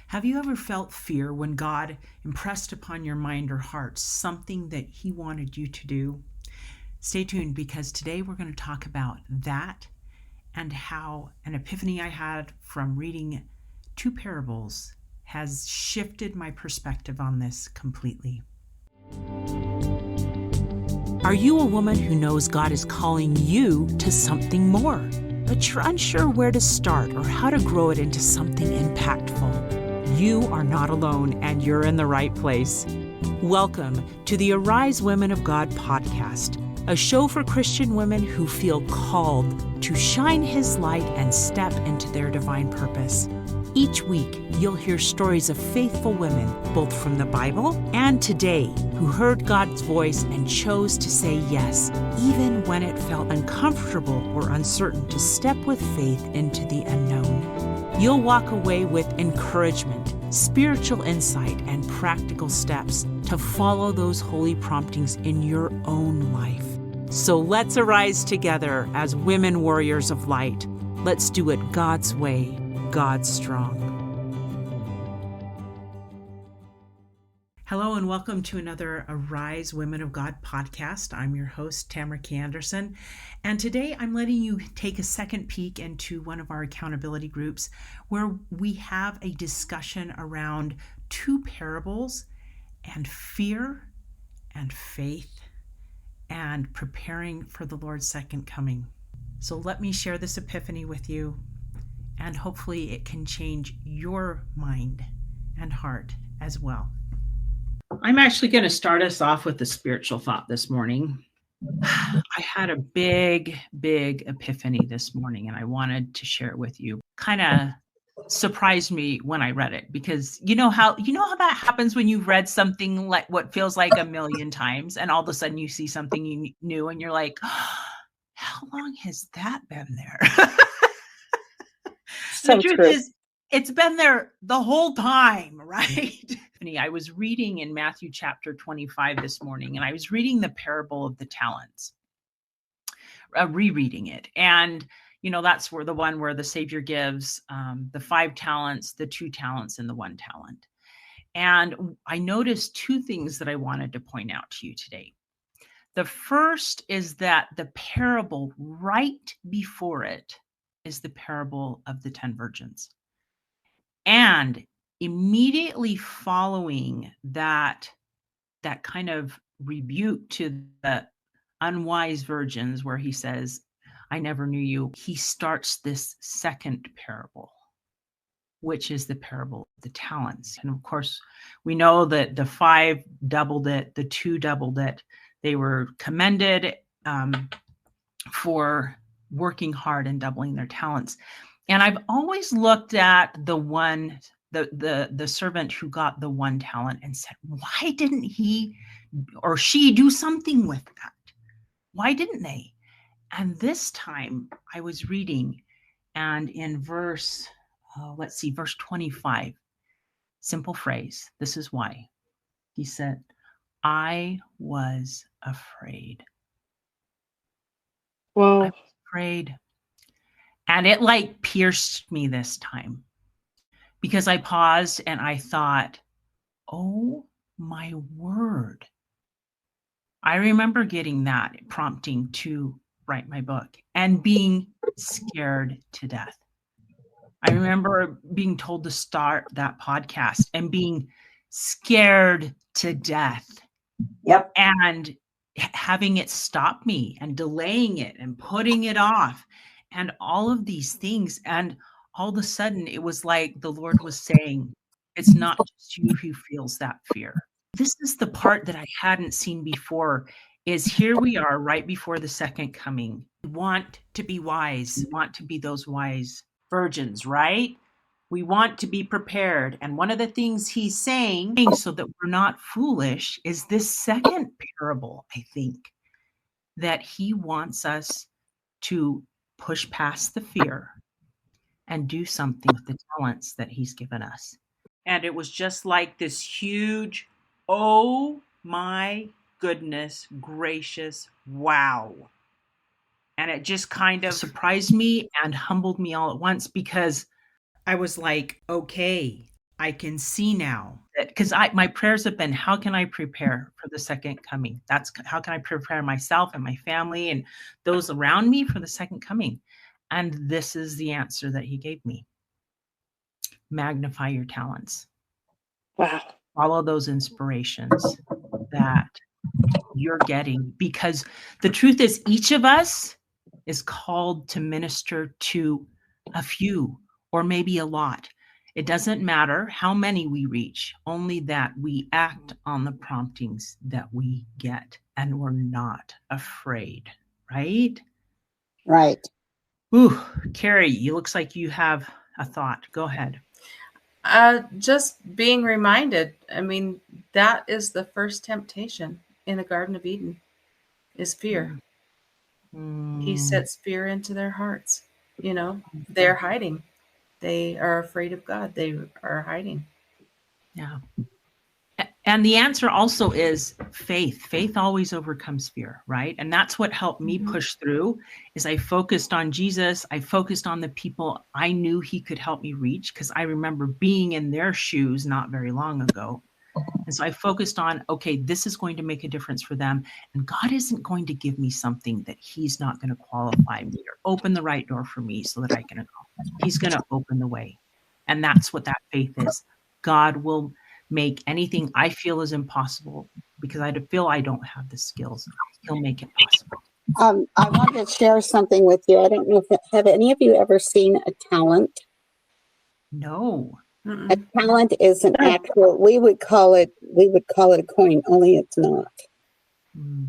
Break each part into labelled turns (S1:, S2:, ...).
S1: Have you ever felt fear when God impressed upon your mind or heart something that He wanted you to do? Stay tuned because today we're going to talk about that and how an epiphany I had from reading two parables has shifted my perspective on this completely. Are you a woman who knows God is calling you to something more, but you're unsure where to start or how to grow it into something impactful? You are not alone, and you're in the right place. Welcome to the Arise Women of God podcast, a show for Christian women who feel called to shine His light and step into their divine purpose. Each week, you'll hear stories of faithful women, both from the Bible and today, who heard God's voice and chose to say yes, even when it felt uncomfortable or uncertain to step with faith into the unknown. You'll walk away with encouragement, spiritual insight, and practical steps to follow those holy promptings in your own life. So let's arise together as women warriors of light. Let's do it God's way, God's strong. Hello and welcome to another Arise Women of God podcast. I'm your host, Tamara K. And today I'm letting you take a second peek into one of our accountability groups where we have a discussion around two parables and fear and faith and preparing for the Lord's second coming. So let me share this epiphany with you, and hopefully it can change your mind and heart as well. I'm actually going to start us off with a spiritual thought this morning. I had a big epiphany this morning, and I wanted to share it with you. Kind of surprised me when I read it, because you know how that happens when you've read something like what feels like a million times, and all of a sudden you see something new, and you're like, oh, how long has that been there? The truth is, it's been there the whole time, right? I was reading in Matthew chapter 25 this morning, and I was reading the parable of the talents, rereading it. And, that's where the one where the Savior gives the 5 talents, the 2 talents, and the 1 talent. And I noticed 2 things that I wanted to point out to you today. The first is that the parable right before it is the parable of the 10 virgins. And immediately following that kind of rebuke to the unwise virgins, where he says, I never knew you, he starts this second parable, which is the parable of the talents. And of course, we know that the 5 doubled it, the 2 doubled it. They were commended for working hard and doubling their talents. And I've always looked at the servant who got the 1 talent and said, why didn't he or she do something with that? Why didn't they? And this time I was reading, and in verse 25, simple phrase. This is why. He said, I was afraid.
S2: Whoa.
S1: I was afraid. And it pierced me this time, because I paused and I thought, oh my word. I remember getting that prompting to write my book and being scared to death. I remember being told to start that podcast and being scared to death.
S2: Yep.
S1: And having it stop me and delaying it and putting it off and all of these things. And all of a sudden it was like the Lord was saying, it's not just you who feels that fear. This is the part that I hadn't seen before, is here we are right before the second coming. We want to be wise, want to be those wise virgins, right? We want to be prepared. And one of the things he's saying, so that we're not foolish, is this second parable, I think, that he wants us to push past the fear and do something with the talents that he's given us. And it was just like this huge, oh my goodness gracious, wow. And it just kind of surprised me and humbled me all at once, because I was like, okay, I can see now that because my prayers have been, how can I prepare for the second coming? That's how can I prepare myself and my family and those around me for the second coming? And this is the answer that he gave me. Magnify your talents.
S2: Wow.
S1: Follow those inspirations that you're getting, because the truth is each of us is called to minister to a few or maybe a lot. It doesn't matter how many we reach, only that we act on the promptings that we get and we're not afraid, right?
S2: Right.
S1: Ooh, Carrie, it looks like you have a thought. Go ahead.
S3: Just being reminded, I mean, that is the first temptation in the Garden of Eden is fear. He sets fear into their hearts. You know, they're hiding. They are afraid of God. They are hiding.
S1: Yeah. And the answer also is faith. Faith always overcomes fear, right? And that's what helped me push through is I focused on Jesus. I focused on the people I knew he could help me reach because I remember being in their shoes not very long ago. And so I focused on, okay, this is going to make a difference for them. And God isn't going to give me something that he's not going to qualify me or open the right door for me so that I can go. He's going to open the way. And that's what that faith is. God will make anything I feel is impossible because I feel I don't have the skills. He'll make it possible.
S2: I wanted to share something with you. I don't know if have any of you ever seen a talent?
S1: No.
S2: A talent is an actual, we would call it a coin, only it's not.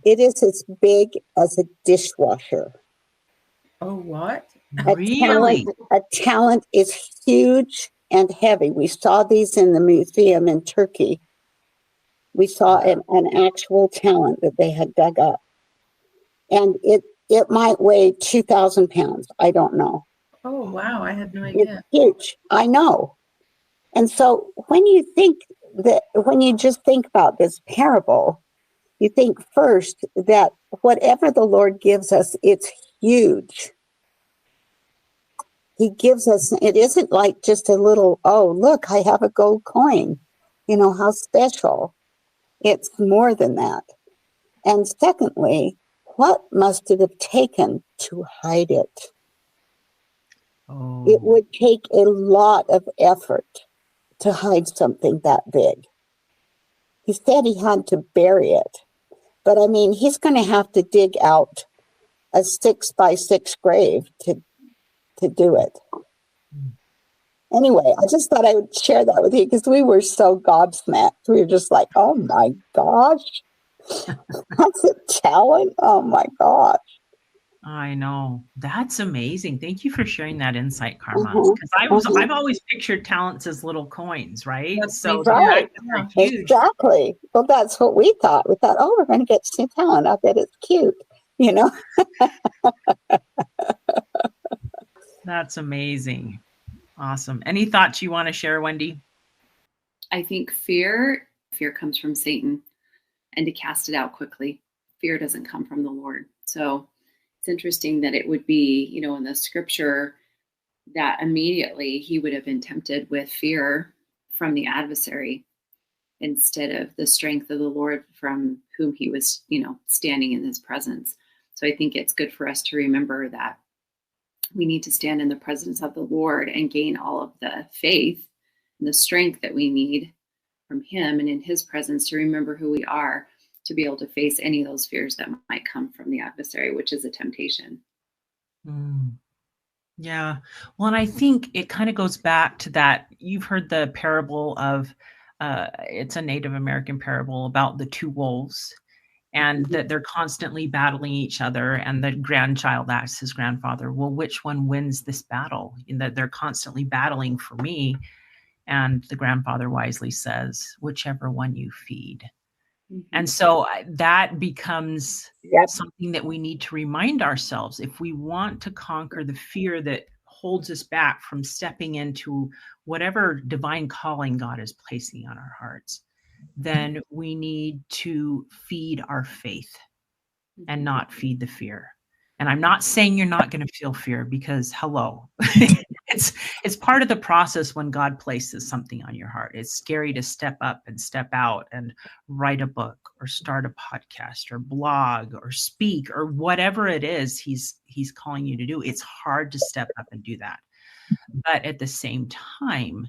S2: It is as big as a dishwasher.
S3: Oh, what?
S1: Really?
S2: A talent is huge and heavy. We saw these in the museum in Turkey. We saw an actual talent that they had dug up. And it might weigh 2,000 pounds. I don't know.
S3: Oh, wow. I had no idea.
S2: It's huge. I know. And so when you just think about this parable, you think first that whatever the Lord gives us, it's huge. He gives us, it isn't like just a little, oh, look, I have a gold coin. You know, how special. It's more than that. And secondly, what must it have taken to hide it?
S1: Oh.
S2: It would take a lot of effort to hide something that big. He said he had to bury it. But I mean, he's going to have to dig out a 6x6 grave to do it. Anyway, I just thought I would share that with you because we were so gobsmacked. We were just like, oh my gosh, that's a talent. Oh my gosh.
S1: I know. That's amazing. Thank you for sharing that insight, Karma. Because I've always pictured talents as little coins, right? So
S2: right.
S1: Huge.
S2: Exactly. Well, that's what we thought. We thought, oh, we're going to get some talent. I bet it's cute, you know?
S1: That's amazing. Awesome. Any thoughts you want to share, Wendy?
S4: I think fear comes from Satan, and to cast it out quickly. Fear doesn't come from the Lord. So it's interesting that it would be, you know, in the scripture that immediately he would have been tempted with fear from the adversary instead of the strength of the Lord from whom he was, you know, standing in his presence. So I think it's good for us to remember that we need to stand in the presence of the Lord and gain all of the faith and the strength that we need from him and in his presence to remember who we are, to be able to face any of those fears that might come from the adversary, which is a temptation.
S1: Yeah. Well, and I think it kind of goes back to that. You've heard the parable of, it's a Native American parable about the two wolves, and that they're constantly battling each other. And the grandchild asks his grandfather, well, which one wins this battle? And that they're constantly battling for me. And the grandfather wisely says, whichever one you feed. And so that becomes something that we need to remind ourselves. If we want to conquer the fear that holds us back from stepping into whatever divine calling God is placing on our hearts, then we need to feed our faith and not feed the fear. And I'm not saying you're not going to feel fear, because hello, It's part of the process when God places something on your heart. It's scary to step up and step out and write a book or start a podcast or blog or speak or whatever it is he's calling you to do. It's hard to step up and do that. But at the same time,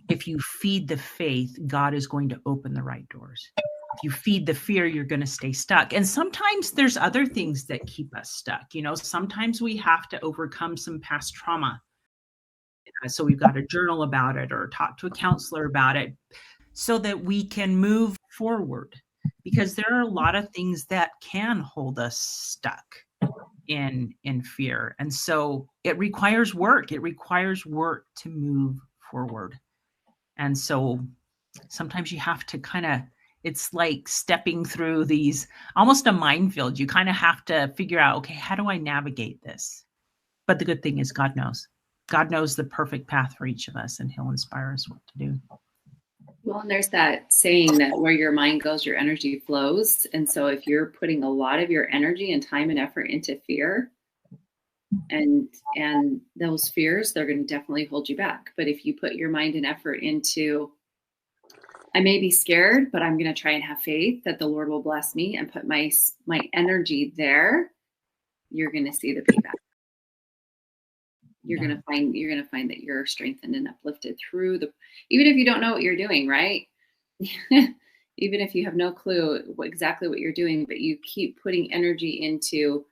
S1: if you feed the faith, God is going to open the right doors. If you feed the fear, you're going to stay stuck. And sometimes there's other things that keep us stuck. Sometimes we have to overcome some past trauma. So we've got to journal about it or talk to a counselor about it so that we can move forward, because there are a lot of things that can hold us stuck in fear. And so it requires work. It requires work to move forward. And so sometimes you have to it's like stepping through these, almost a minefield. You kind of have to figure out, okay, how do I navigate this? But the good thing is God knows. God knows the perfect path for each of us, and he'll inspire us what to do.
S4: Well, and there's that saying that where your mind goes, your energy flows. And so if you're putting a lot of your energy and time and effort into fear, and those fears, they're going to definitely hold you back. But if you put your mind and effort into, I may be scared, but I'm going to try and have faith that the Lord will bless me, and put my energy there, you're going to see the payback. You're going to find that you're strengthened and uplifted through even if you don't know what you're doing, right? Even if you have no clue exactly what you're doing, but you keep putting energy into,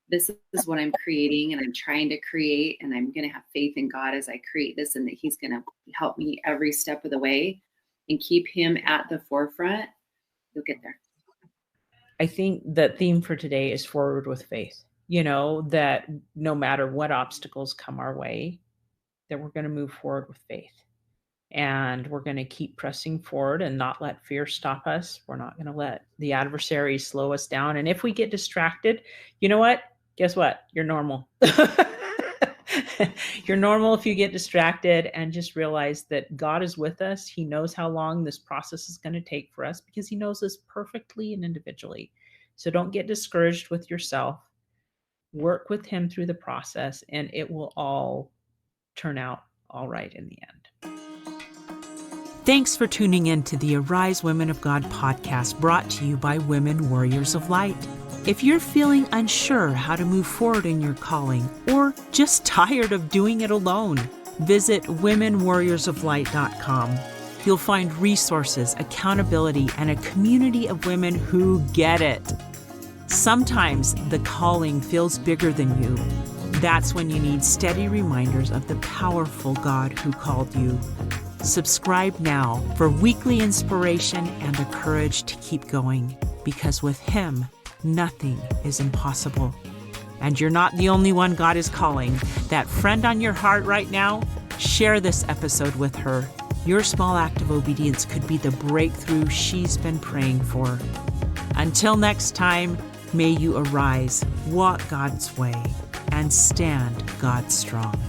S4: this is what I'm creating and I'm trying to create, and I'm going to have faith in God as I create this, and that he's going to help me every step of the way, and keep him at the forefront, you'll get there.
S1: I think the theme for today is forward with faith. That no matter what obstacles come our way, that we're going to move forward with faith. And we're going to keep pressing forward and not let fear stop us. We're not going to let the adversary slow us down. And if we get distracted, you know what? Guess what? You're normal. You're normal if you get distracted, and just realize that God is with us. He knows how long this process is going to take for us, because he knows us perfectly and individually. So don't get discouraged with yourself. Work with him through the process, and it will all turn out all right in the end. Thanks for tuning in to the Arise Women of God podcast, brought to you by Women Warriors of Light. If you're feeling unsure how to move forward in your calling, or just tired of doing it alone, visit womenwarriorsoflight.com. You'll find resources, accountability, and a community of women who get it. Sometimes the calling feels bigger than you. That's when you need steady reminders of the powerful God who called you. Subscribe now for weekly inspiration and the courage to keep going, because with him, nothing is impossible. And you're not the only one God is calling. That friend on your heart right now, share this episode with her. Your small act of obedience could be the breakthrough she's been praying for. Until next time, may you arise, walk God's way, and stand God strong.